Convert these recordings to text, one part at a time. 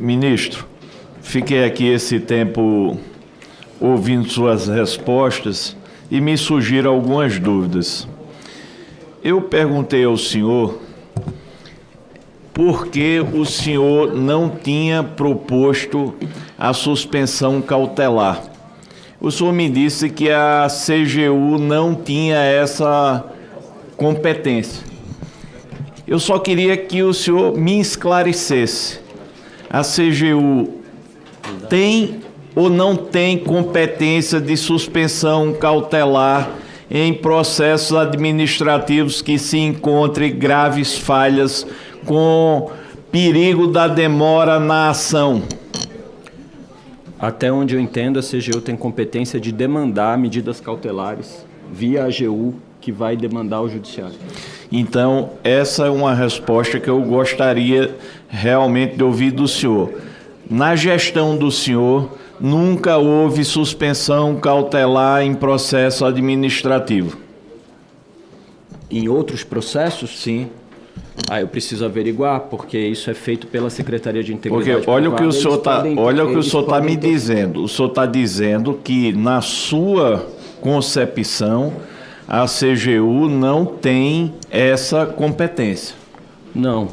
Ministro, fiquei aqui esse tempo ouvindo suas respostas e me surgiram algumas dúvidas. Eu perguntei ao senhor por que o senhor não tinha proposto a suspensão cautelar. O senhor me disse que a CGU não tinha essa competência. Eu só queria que o senhor me esclarecesse. A CGU tem ou não tem competência de suspensão cautelar em processos administrativos que se encontrem graves falhas com perigo da demora na ação? Até onde eu entendo, a CGU tem competência de demandar medidas cautelares via AGU, que vai demandar o judiciário. Então, essa é uma resposta que eu gostaria realmente de ouvir do senhor. Na gestão do senhor, nunca houve suspensão cautelar em processo administrativo? Em outros processos, sim. Eu preciso averiguar, porque isso é feito pela Secretaria de Integridade Porque olha Privada. o que o senhor está me dizendo. O senhor está dizendo que, na sua concepção, a CGU não tem essa competência. Não.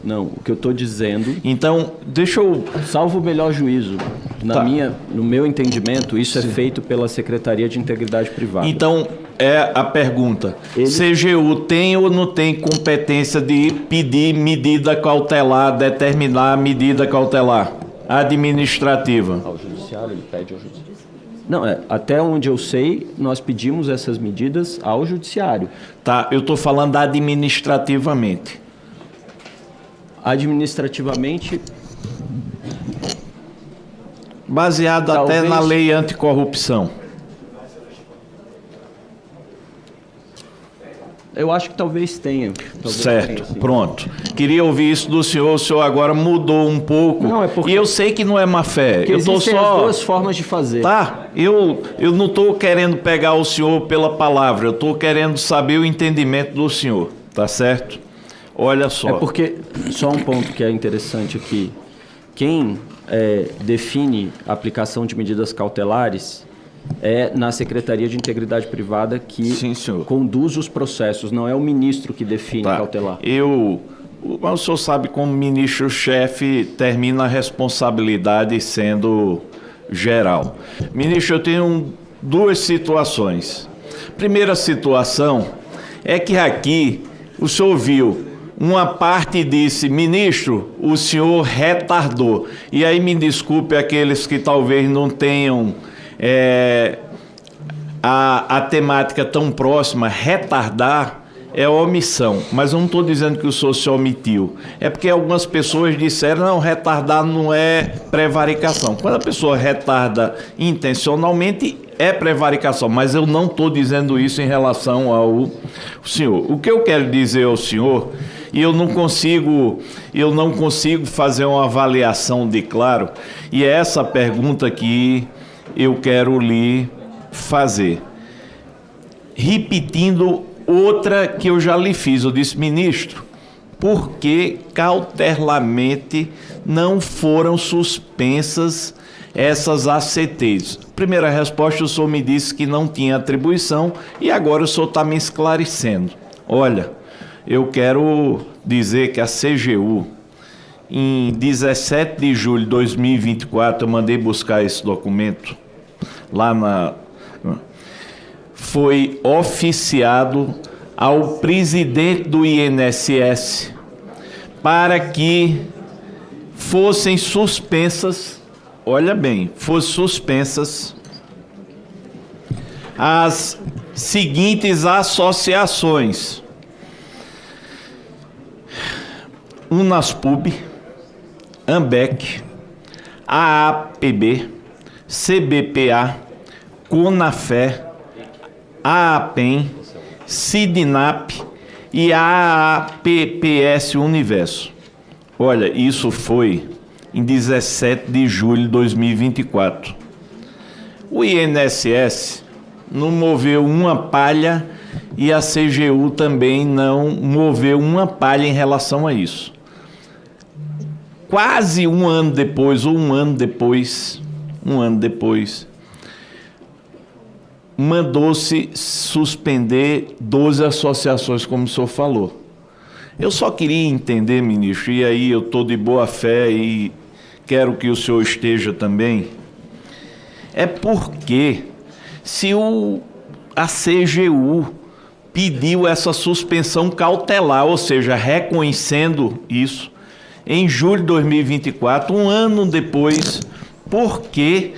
O que eu estou dizendo... Então, deixa eu... Salvo o melhor juízo. No meu entendimento, isso é feito pela Secretaria de Integridade Privada. Então, é a pergunta. CGU tem ou não tem competência de pedir medida cautelar, determinar medida cautelar administrativa? Ao judiciário, ele pede ao judiciário. Não, até onde eu sei, nós pedimos essas medidas ao judiciário. Tá, eu estou falando administrativamente. Administrativamente... Baseado até na lei anticorrupção. Eu acho que talvez tenha. Certo, pronto. Queria ouvir isso do senhor. O senhor agora mudou um pouco. Não, é porque... E eu sei que não é má fé. Eu tô só... as duas formas de fazer. Tá, eu não estou querendo pegar o senhor pela palavra. Eu estou querendo saber o entendimento do senhor. Tá certo? Olha só. É porque, só um ponto que é interessante aqui. Quem define a aplicação de medidas cautelares é na Secretaria de Integridade Privada que conduz os processos, não é o ministro que define cautelar. O senhor sabe como ministro-chefe termina a responsabilidade sendo geral. Ministro, eu tenho duas situações. Primeira situação é que aqui o senhor viu uma parte disse, ministro, o senhor retardou. E aí me desculpe aqueles que talvez não tenham a temática tão próxima. Retardar é omissão, mas eu não estou dizendo que o senhor se omitiu. É porque algumas pessoas disseram, não, retardar não é prevaricação. Quando a pessoa retarda intencionalmente, é prevaricação, mas eu não estou dizendo isso em relação ao senhor. O que eu quero dizer ao senhor... E eu não consigo fazer uma avaliação de claro. E é essa pergunta que eu quero lhe fazer. Repetindo outra que eu já lhe fiz. Eu disse, ministro, por que cautelarmente não foram suspensas essas ACTs? Primeira resposta, o senhor me disse que não tinha atribuição e agora o senhor está me esclarecendo. Olha... Eu quero dizer que a CGU, em 17 de julho de 2024, eu mandei buscar esse documento, foi oficiado ao presidente do INSS para que fossem suspensas, olha bem, fossem suspensas as seguintes associações: Unaspub, AMBEC, AAPB, CBPA, CONAFE, AAPEM, SIDNAP e AAPPS Universo. Olha, isso foi em 17 de julho de 2024. O INSS não moveu uma palha e a CGU também não moveu uma palha em relação a isso. quase um ano depois, mandou-se suspender 12 associações, como o senhor falou. Eu só queria entender, ministro, e aí eu estou de boa fé e quero que o senhor esteja também, é porque se a CGU pediu essa suspensão cautelar, ou seja, reconhecendo isso, em julho de 2024, um ano depois, por que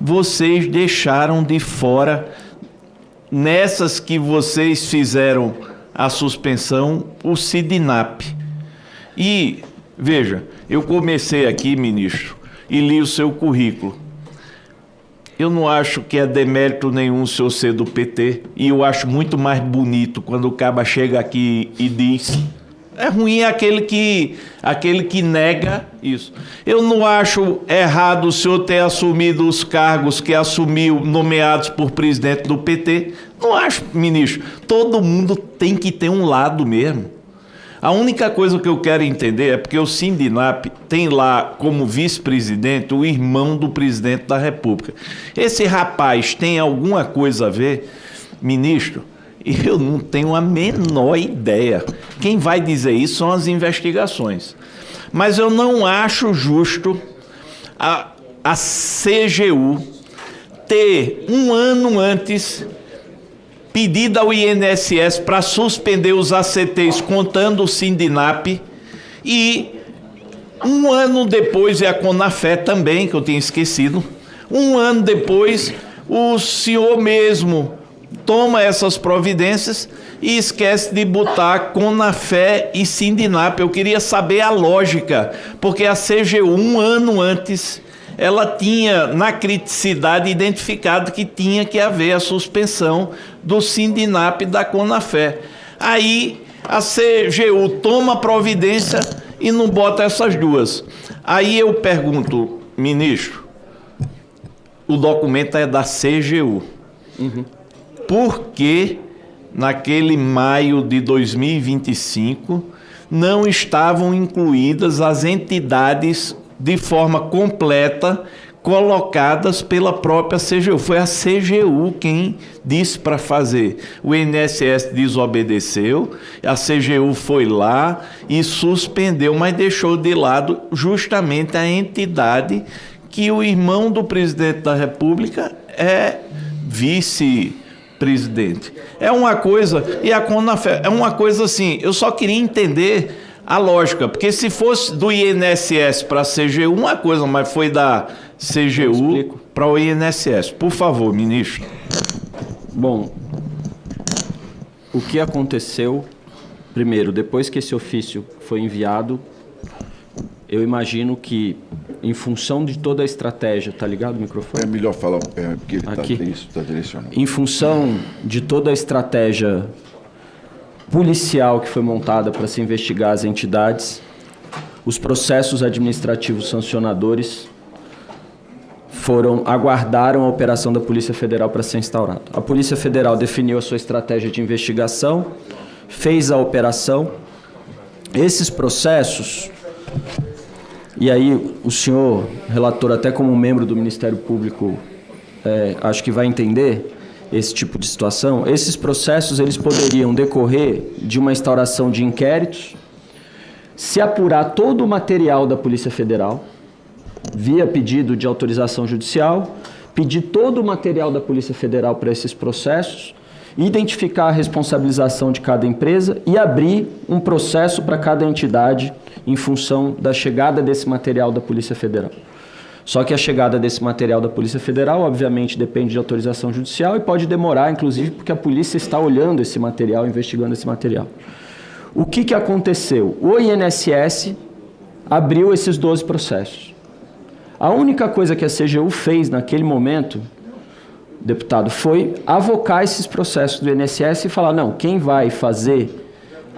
vocês deixaram de fora, nessas que vocês fizeram a suspensão, o SIDNAP? E, veja, eu comecei aqui, ministro, e li o seu currículo. Eu não acho que é demérito nenhum o senhor ser do PT, e eu acho muito mais bonito quando o caba chega aqui e diz... É ruim aquele que nega isso. Eu não acho errado o senhor ter assumido os cargos que assumiu, nomeados por presidente do PT. Não acho, ministro. Todo mundo tem que ter um lado mesmo. A única coisa que eu quero entender é porque o SINDINAP tem lá como vice-presidente o irmão do presidente da República. Esse rapaz tem alguma coisa a ver, ministro? Eu não tenho a menor ideia. Quem vai dizer isso são as investigações. Mas eu não acho justo a CGU ter um ano antes pedido ao INSS para suspender os ACTs contando o SINDINAP e um ano depois, e a CONAFE também, que eu tinha esquecido, um ano depois o senhor mesmo toma essas providências e esquece de botar CONAFE e SINDINAP. Eu queria saber a lógica, porque a CGU, um ano antes, ela tinha, na criticidade, identificado que tinha que haver a suspensão do SINDINAP e da CONAFE. Aí a CGU toma providência e não bota essas duas. Aí eu pergunto, ministro, o documento é da CGU. Por que, naquele maio de 2025, não estavam incluídas as entidades de forma completa colocadas pela própria CGU? Foi a CGU quem disse para fazer. O INSS desobedeceu, a CGU foi lá e suspendeu, mas deixou de lado justamente a entidade que o irmão do presidente da República é vice-presidente. É uma coisa, e a CONAFE, é uma coisa assim, eu só queria entender a lógica, porque se fosse do INSS para a CGU, uma coisa, mas foi da CGU para o INSS. Por favor, ministro. Bom, o que aconteceu, primeiro, depois que esse ofício foi enviado, eu imagino que, em função de toda a estratégia... Tá ligado o microfone? É melhor falar, porque ele está direcionando. Em função de toda a estratégia policial que foi montada para se investigar as entidades, os processos administrativos sancionadores aguardaram a operação da Polícia Federal para ser instaurada. A Polícia Federal definiu a sua estratégia de investigação, fez a operação. Esses processos... E aí o senhor, relator, até como membro do Ministério Público, acho que vai entender esse tipo de situação. Esses processos eles poderiam decorrer de uma instauração de inquéritos, se apurar todo o material da Polícia Federal, via pedido de autorização judicial, pedir todo o material da Polícia Federal para esses processos, identificar a responsabilização de cada empresa e abrir um processo para cada entidade em função da chegada desse material da Polícia Federal. Só que a chegada desse material da Polícia Federal, obviamente, depende de autorização judicial e pode demorar, inclusive, porque a polícia está olhando esse material, investigando esse material. O que aconteceu? O INSS abriu esses 12 processos. A única coisa que a CGU fez naquele momento, deputado, foi avocar esses processos do INSS e falar, não, quem vai fazer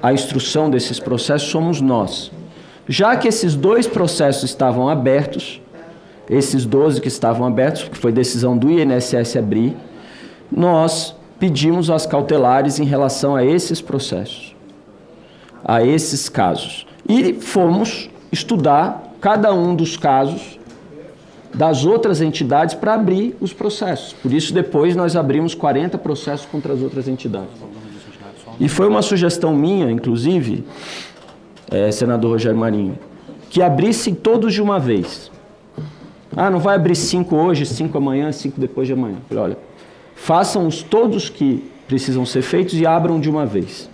a instrução desses processos somos nós. Já que esses 2 processos estavam abertos, esses 12 que estavam abertos, que foi decisão do INSS abrir, nós pedimos as cautelares em relação a esses processos, a esses casos. E fomos estudar cada um dos casos das outras entidades para abrir os processos. Por isso, depois, nós abrimos 40 processos contra as outras entidades. E foi uma sugestão minha, inclusive, senador Rogério Marinho, que abrissem todos de uma vez. Não vai abrir 5 hoje, 5 amanhã, 5 depois de amanhã. Falei, olha, façam-os todos que precisam ser feitos e abram de uma vez.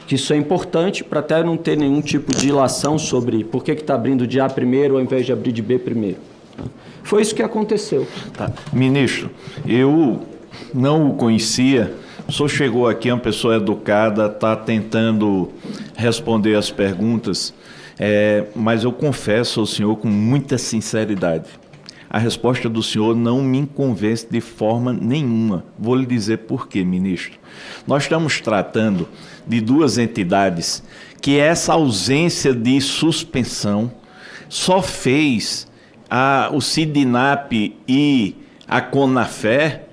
Que isso é importante para até não ter nenhum tipo de ilação sobre por que está abrindo de A primeiro ao invés de abrir de B primeiro. Foi isso que aconteceu. Tá. Ministro, eu não o conhecia. O senhor chegou aqui, é uma pessoa educada, está tentando responder as perguntas, mas eu confesso ao senhor com muita sinceridade. A resposta do senhor não me convence de forma nenhuma. Vou lhe dizer por quê, ministro. Nós estamos tratando de 2 entidades que essa ausência de suspensão só fez o Sidinap e a Conafé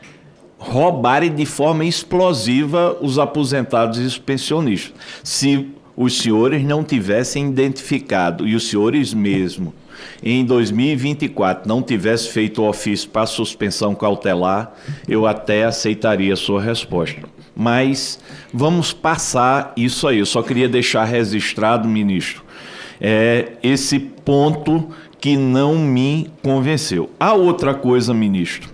roubarem de forma explosiva os aposentados e os pensionistas. Se os senhores não tivessem identificado, e os senhores mesmo, em 2024, não tivesse feito o ofício para suspensão cautelar, eu até aceitaria a sua resposta. Mas vamos passar isso aí. Eu só queria deixar registrado, ministro, esse ponto que não me convenceu. A outra coisa, ministro,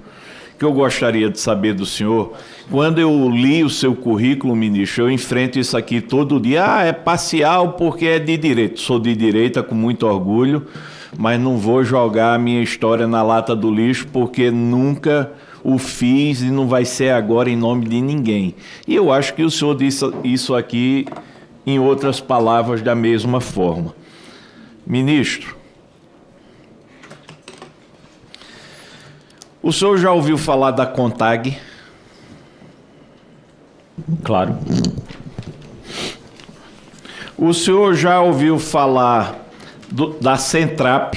que eu gostaria de saber do senhor, quando eu li o seu currículo, ministro, eu enfrento isso aqui todo dia. É parcial porque é de direito. Sou de direita com muito orgulho, mas não vou jogar a minha história na lata do lixo porque nunca o fiz e não vai ser agora em nome de ninguém. E eu acho que o senhor disse isso aqui, em outras palavras, da mesma forma. Ministro, o senhor já ouviu falar da CONTAG? Claro. O senhor já ouviu falar da Centrap?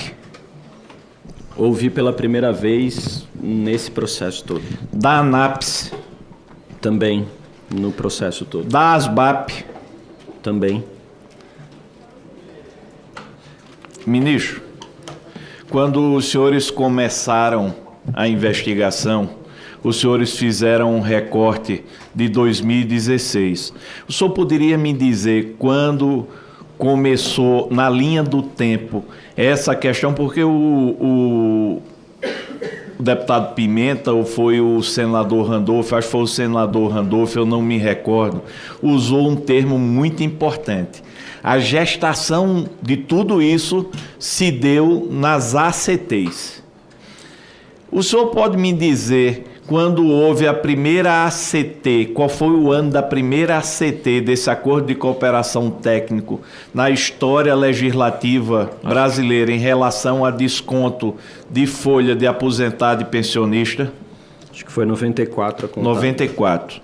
Ouvi pela primeira vez nesse processo todo. Da ANAPS? Também, no processo todo. Da ASBAP? Também. Ministro, quando os senhores começaram a investigação, os senhores fizeram um recorte de 2016. O senhor poderia me dizer quando começou, na linha do tempo, essa questão? Porque o deputado Pimenta, ou foi o senador Randolfo, acho que foi o senador Randolfo, eu não me recordo, usou um termo muito importante. A gestação de tudo isso se deu nas ACTs. O senhor pode me dizer, quando houve a primeira ACT, qual foi o ano da primeira ACT desse Acordo de Cooperação Técnico na história legislativa brasileira em relação a desconto de folha de aposentado e pensionista? Acho que foi 94 a contar. 94.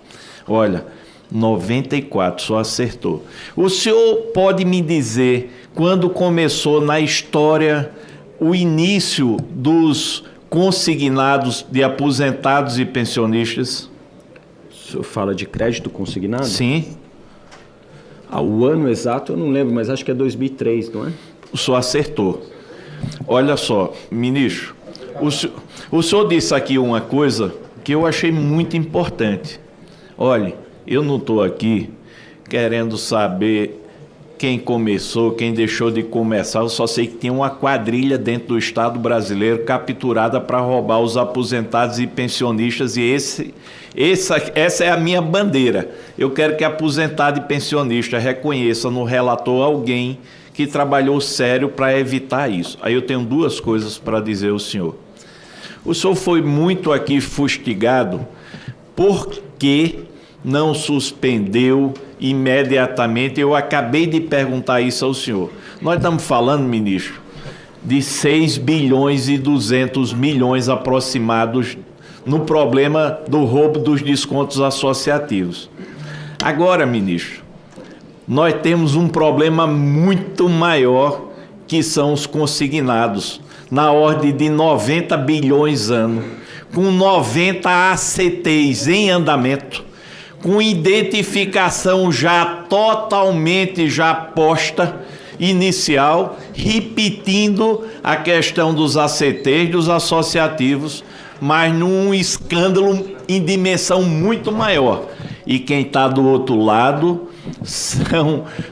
Olha, 94, só acertou. O senhor pode me dizer quando começou na história o início dos consignados de aposentados e pensionistas? O senhor fala de crédito consignado? Sim. O ano exato eu não lembro, mas acho que é 2003, não é? O senhor acertou. Olha só, ministro, o senhor disse aqui uma coisa que eu achei muito importante. Olha, eu não estou aqui querendo saber quem começou, quem deixou de começar. Eu só sei que tinha uma quadrilha dentro do Estado brasileiro capturada para roubar os aposentados e pensionistas, e essa é a minha bandeira. Eu quero que aposentado e pensionista reconheça no relator alguém que trabalhou sério para evitar isso. Aí eu tenho 2 coisas para dizer ao senhor. O senhor foi muito aqui fustigado porque não suspendeu imediatamente. Eu acabei de perguntar isso ao senhor. Nós estamos falando, ministro, de 6 bilhões e 200 milhões aproximados no problema do roubo dos descontos associativos. Agora, ministro, nós temos um problema muito maior, que são os consignados, na ordem de 90 bilhões ano, com 90 ACTs em andamento, com identificação já totalmente já posta, inicial, repetindo a questão dos ACTs, dos associativos, mas num escândalo em dimensão muito maior. E quem está do outro lado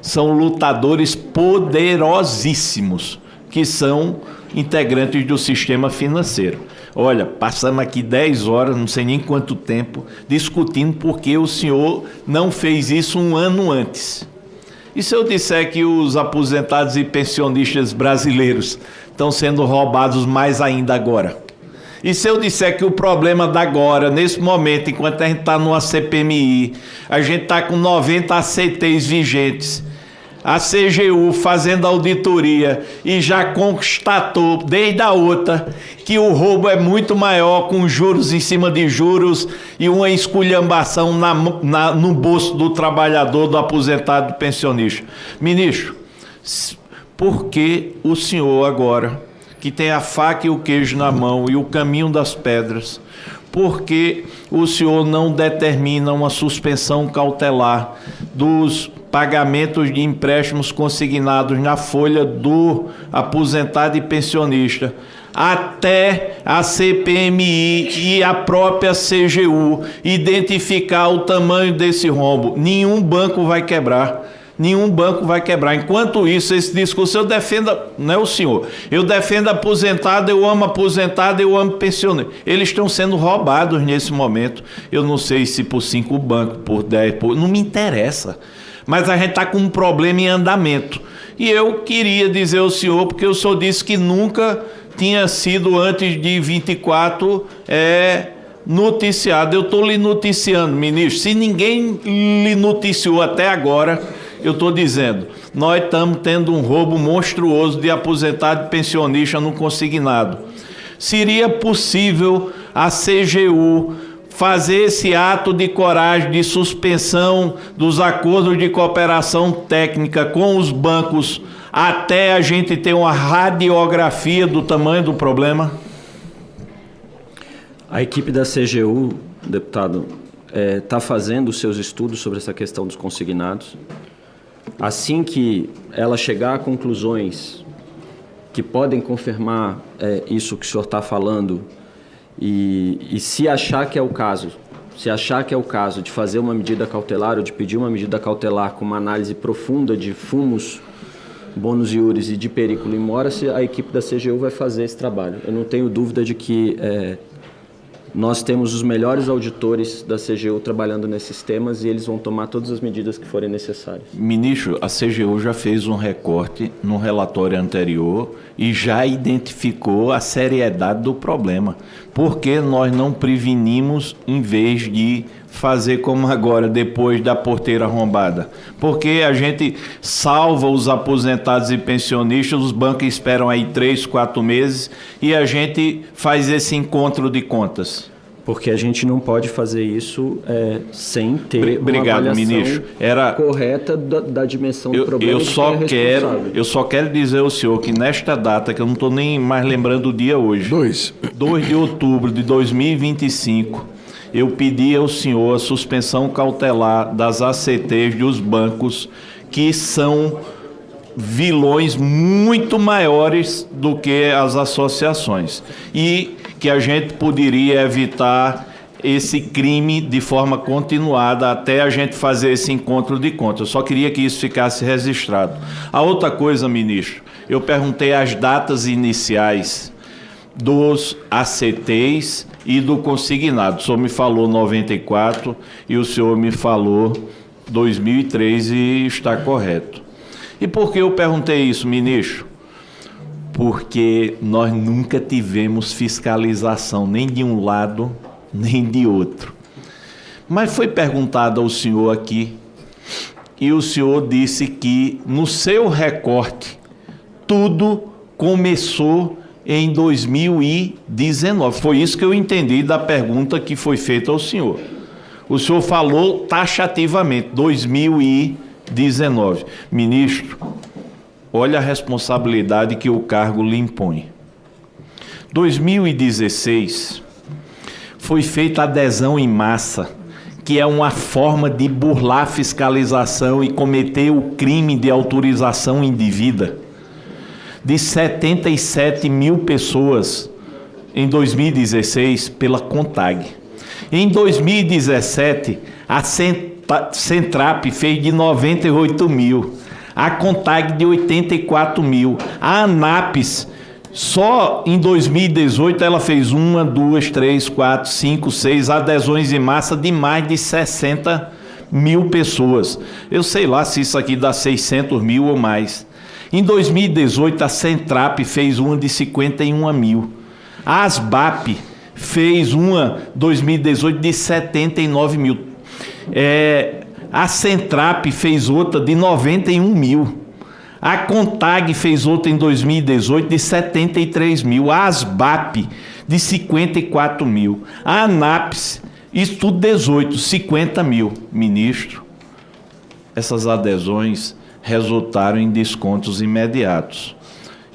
são lutadores poderosíssimos, que são integrantes do sistema financeiro. Olha, passamos aqui 10 horas, não sei nem quanto tempo, discutindo por que o senhor não fez isso um ano antes. E se eu disser que os aposentados e pensionistas brasileiros estão sendo roubados mais ainda agora? E se eu disser que o problema da agora, nesse momento, enquanto a gente está numa CPMI, a gente está com 90 ACTs vigentes, a CGU fazendo auditoria e já constatou, desde a outra, que o roubo é muito maior, com juros em cima de juros e uma esculhambação no bolso do trabalhador, do aposentado, do pensionista. Ministro, por que o senhor agora, que tem a faca e o queijo na mão e o caminho das pedras, por que o senhor não determina uma suspensão cautelar dos pagamentos de empréstimos consignados na folha do aposentado e pensionista até a CPMI e a própria CGU identificar o tamanho desse rombo? Nenhum banco vai quebrar. Nenhum banco vai quebrar. Enquanto isso, esse discurso eu defendo, não é o senhor, eu defendo aposentado, eu amo pensioneiro. Eles estão sendo roubados nesse momento. Eu não sei se por 5 bancos, por 10, não me interessa. Mas a gente está com um problema em andamento. E eu queria dizer ao senhor, porque o senhor disse que nunca tinha sido antes de 24 noticiado. Eu estou lhe noticiando, ministro. Se ninguém lhe noticiou até agora, eu estou dizendo, nós estamos tendo um roubo monstruoso de aposentado e pensionista no consignado. Seria possível a CGU fazer esse ato de coragem de suspensão dos acordos de cooperação técnica com os bancos até a gente ter uma radiografia do tamanho do problema? A equipe da CGU, deputado, está fazendo os seus estudos sobre essa questão dos consignados. Assim que ela chegar a conclusões que podem confirmar isso que o senhor está falando, e se achar que é o caso, de fazer uma medida cautelar ou de pedir uma medida cautelar com uma análise profunda de fumos, bônus iuris e de periculo in mora, a equipe da CGU vai fazer esse trabalho. Eu não tenho dúvida de que nós temos os melhores auditores da CGU trabalhando nesses temas e eles vão tomar todas as medidas que forem necessárias. Ministro, a CGU já fez um recorte no relatório anterior e já identificou a seriedade do problema. Por que nós não prevenimos em vez de fazer como agora, depois da porteira arrombada? Porque a gente salva os aposentados e pensionistas, os bancos esperam aí 3, 4 meses e a gente faz esse encontro de contas. Porque a gente não pode fazer isso sem ter uma avaliação ministro. Correta da dimensão do problema. Eu só quero dizer ao senhor que nesta data, que eu não estou nem mais lembrando o dia hoje, 2 de outubro de 2025, eu pedi ao senhor a suspensão cautelar das ACTs dos bancos, que são vilões muito maiores do que as associações, e que a gente poderia evitar esse crime de forma continuada até a gente fazer esse encontro de contas. Eu só queria que isso ficasse registrado. A outra coisa, ministro, eu perguntei as datas iniciais dos ACTs e do consignado. O senhor me falou 94 e o senhor me falou 2003 e está correto. E por que eu perguntei isso, ministro? Porque nós nunca tivemos fiscalização, nem de um lado, nem de outro. Mas foi perguntado ao senhor aqui, e o senhor disse que no seu recorte, tudo começou em 2019. Foi isso que eu entendi da pergunta que foi feita ao senhor. O senhor falou taxativamente, 2019. Ministro, olha a responsabilidade que o cargo lhe impõe. 2016, foi feita adesão em massa, que é uma forma de burlar a fiscalização e cometer o crime de autorização indevida, de 77 mil pessoas em 2016 pela CONTAG. Em 2017, a Centrap fez de 98 mil, a CONTAG de 84 mil, a ANAPES, só em 2018 ela fez 1, 2, 3, 4, 5, 6 adesões em massa de mais de 60 mil pessoas. Eu sei lá se isso aqui dá 600 mil ou mais. Em 2018 a Centrap fez uma de 51 mil. A ASBAP fez uma 2018 de 79 mil. A Centrap fez outra de 91 mil. A CONTAG fez outra em 2018 de 73 mil. A ASBAP de 54 mil. A ANAPES, isso tudo 18, 50 mil. Ministro, essas adesões resultaram em descontos imediatos.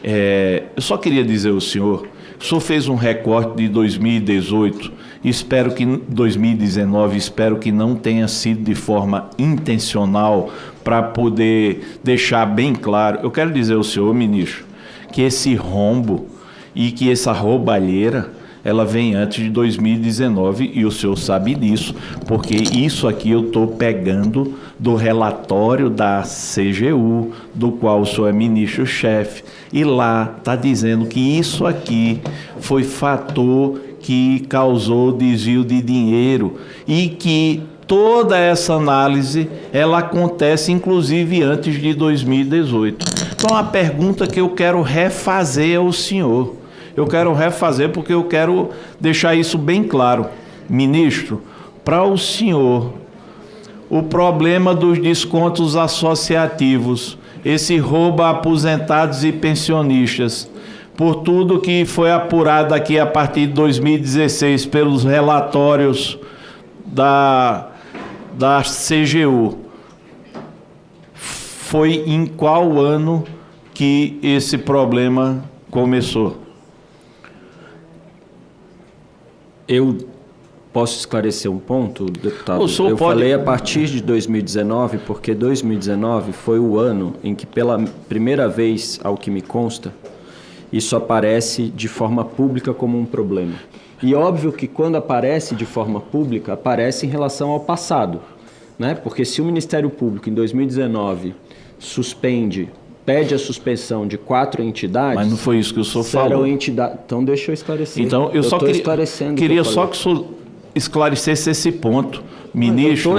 Eu só queria dizer ao senhor, o senhor fez um recorte de 2018, espero que 2019, espero que não tenha sido de forma intencional, para poder deixar bem claro. Eu quero dizer ao senhor, ministro, que esse rombo e que essa roubalheira, ela vem antes de 2019 e o senhor sabe disso, porque isso aqui eu estou pegando do relatório da CGU, do qual o senhor é ministro-chefe, e lá está dizendo que isso aqui foi fator que causou desvio de dinheiro e que toda essa análise, ela acontece inclusive antes de 2018. Então a pergunta que eu quero refazer ao senhor, eu quero refazer porque eu quero deixar isso bem claro. Ministro, para o senhor, o problema dos descontos associativos, esse roubo a aposentados e pensionistas, por tudo que foi apurado aqui a partir de 2016 pelos relatórios da CGU, foi em qual ano que esse problema começou? Eu posso esclarecer um ponto, deputado? Eu falei a partir de 2019, porque 2019 foi o ano em que, pela primeira vez, ao que me consta, isso aparece de forma pública como um problema. E óbvio que quando aparece de forma pública, aparece em relação ao passado, né? Porque se o Ministério Público, em 2019, pede a suspensão de 4 entidades... Mas não foi isso que o senhor falou. Então, deixa eu esclarecer. Então, eu só queria só que o senhor esclarecesse esse ponto. Ministro,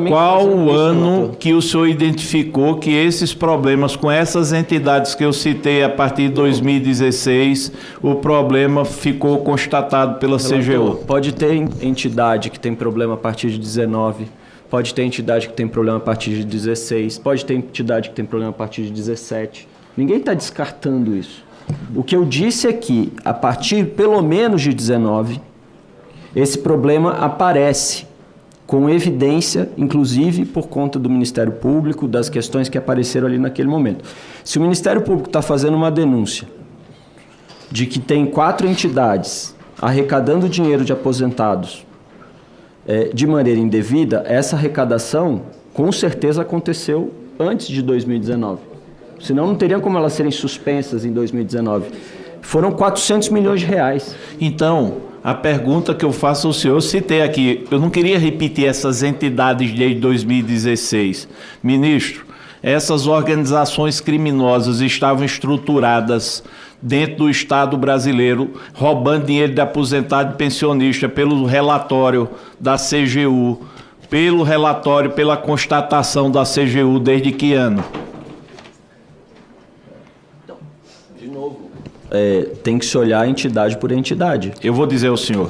qual o ano que o senhor identificou que esses problemas com essas entidades que eu citei a partir de 2016, o problema ficou constatado pela CGU? Pode ter entidade que tem problema a partir de 19, pode ter entidade que tem problema a partir de 16, pode ter entidade que tem problema a partir de 17. Ninguém está descartando isso. O que eu disse é que, a partir pelo menos de 19, esse problema aparece com evidência, inclusive por conta do Ministério Público, das questões que apareceram ali naquele momento. Se o Ministério Público está fazendo uma denúncia de que tem 4 entidades arrecadando dinheiro de aposentados de maneira indevida, essa arrecadação com certeza aconteceu antes de 2019. Senão não teria como elas serem suspensas em 2019. Foram 400 milhões de reais. Então, a pergunta que eu faço ao senhor, eu citei aqui, eu não queria repetir essas entidades desde 2016. Ministro, essas organizações criminosas estavam estruturadas dentro do Estado brasileiro, roubando dinheiro de aposentado e pensionista pelo relatório da CGU, pela constatação da CGU, desde que ano? Tem que se olhar entidade por entidade. Eu vou dizer ao senhor.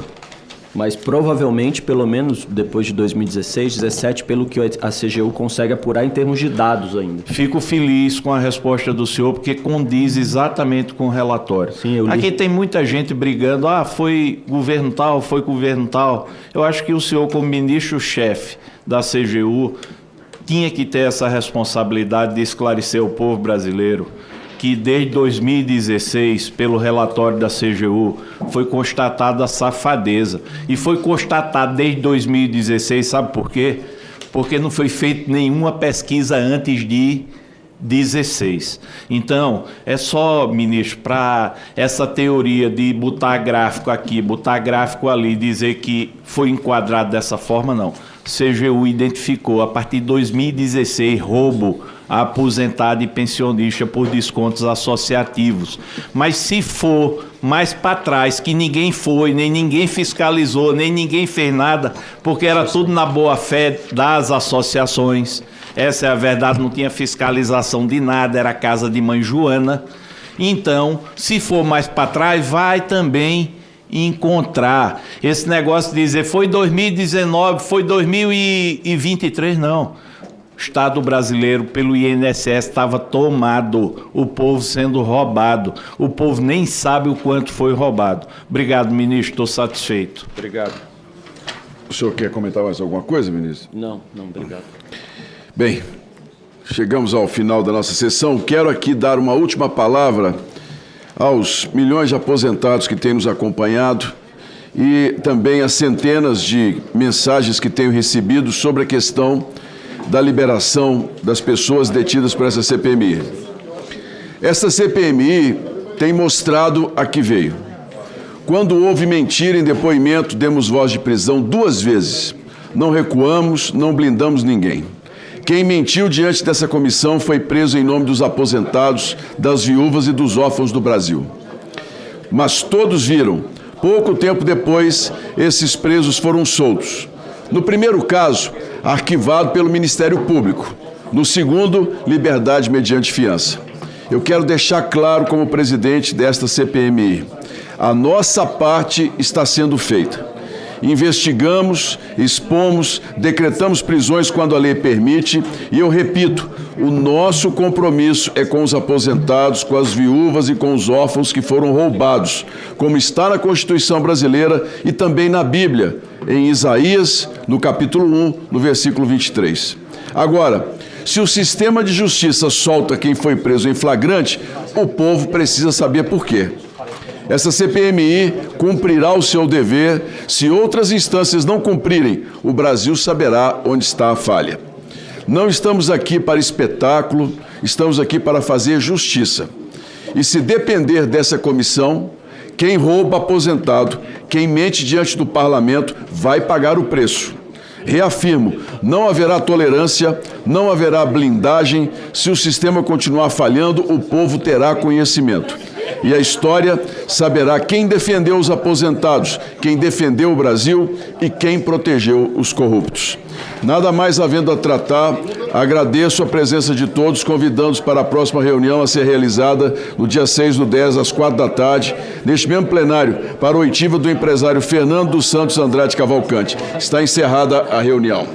Mas provavelmente, pelo menos depois de 2016, 2017, pelo que a CGU consegue apurar em termos de dados ainda. Fico feliz com a resposta do senhor, porque condiz exatamente com o relatório. Sim, eu li. Aqui tem muita gente brigando, foi governo tal, foi governo tal. Eu acho que o senhor, como ministro-chefe da CGU, tinha que ter essa responsabilidade de esclarecer o povo brasileiro que desde 2016, pelo relatório da CGU, foi constatada a safadeza. E foi constatado desde 2016, sabe por quê? Porque não foi feita nenhuma pesquisa antes de 16. Então, é só, ministro, para essa teoria de botar gráfico aqui, botar gráfico ali, dizer que foi enquadrado dessa forma, não. CGU identificou, a partir de 2016, roubo a aposentado e pensionista por descontos associativos. Mas se for mais para trás, que ninguém foi, nem ninguém fiscalizou, nem ninguém fez nada, porque era tudo na boa-fé das associações. Essa é a verdade, não tinha fiscalização de nada, era a casa de mãe Joana. Então, se for mais para trás, vai também encontrar. Esse negócio de dizer foi 2019, foi 2023, não. O Estado brasileiro, pelo INSS, estava tomado, o povo sendo roubado. O povo nem sabe o quanto foi roubado. Obrigado, ministro, estou satisfeito. Obrigado. O senhor quer comentar mais alguma coisa, ministro? Não, obrigado. Bem, chegamos ao final da nossa sessão. Quero aqui dar uma última palavra aos milhões de aposentados que têm nos acompanhado e também às centenas de mensagens que tenho recebido sobre a questão da liberação das pessoas detidas por essa CPMI. Essa CPMI tem mostrado a que veio. Quando houve mentira em depoimento, demos voz de prisão 2 vezes. Não recuamos, não blindamos ninguém. Quem mentiu diante dessa comissão foi preso em nome dos aposentados, das viúvas e dos órfãos do Brasil. Mas todos viram, pouco tempo depois, esses presos foram soltos. No primeiro caso, arquivado pelo Ministério Público. No segundo, liberdade mediante fiança. Eu quero deixar claro como presidente desta CPMI, a nossa parte está sendo feita. Investigamos, expomos, decretamos prisões quando a lei permite e eu repito, o nosso compromisso é com os aposentados, com as viúvas e com os órfãos que foram roubados, como está na Constituição brasileira e também na Bíblia, em Isaías, no capítulo 1, no versículo 23. Agora, se o sistema de justiça solta quem foi preso em flagrante, o povo precisa saber por quê. Essa CPMI cumprirá o seu dever. Se outras instâncias não cumprirem, o Brasil saberá onde está a falha. Não estamos aqui para espetáculo, estamos aqui para fazer justiça. E se depender dessa comissão, quem rouba aposentado, quem mente diante do parlamento, vai pagar o preço. Reafirmo, não haverá tolerância, não haverá blindagem. Se o sistema continuar falhando, o povo terá conhecimento. E a história saberá quem defendeu os aposentados, quem defendeu o Brasil e quem protegeu os corruptos. Nada mais havendo a tratar, agradeço a presença de todos, convidando-os para a próxima reunião a ser realizada no dia 6/10, às 16h, neste mesmo plenário, para a oitiva do empresário Fernando dos Santos Andrade Cavalcante. Está encerrada a reunião.